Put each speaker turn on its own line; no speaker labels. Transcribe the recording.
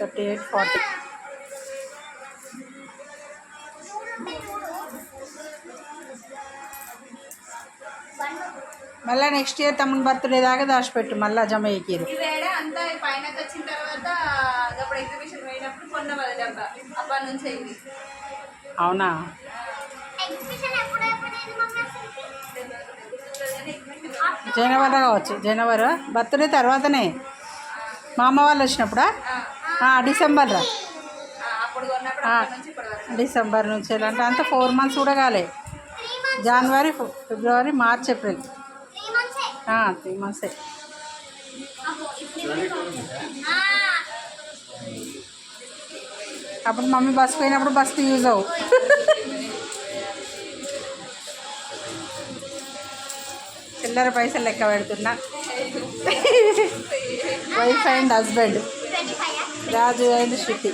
38, 40. మళ్ళీ next year తమ్ముని birthday దాకా దాచిపెట్టు, మళ్ళీ జమ ఎక్కిరు.
అంతా పైనకి వచ్చిన తర్వాత అప్పుడు ఎగ్జిబిషన్ పోయినప్పుడు కొన్న డబ్బా అప్పటి నుంచి అయింది.
అవునా? జనవరి కావచ్చు, జనవరి బర్త్డే తర్వాతనే మా అమ్మ వాళ్ళు వచ్చినప్పుడా? డిసెంబర్ రా, డిసెంబర్ నుంచి అంటే అంత 4 months కూడా కాలే. జనవరి, ఫిబ్రవరి, మార్చ్, ఏప్రిల్ 3 months. అప్పుడు మమ్మీ బస్సు పోయినప్పుడు బస్కి యూజ్ అవ్వు. చిల్లర పైసలు లెక్క పెడుతున్నా. Wife and husband Raju and Shruti.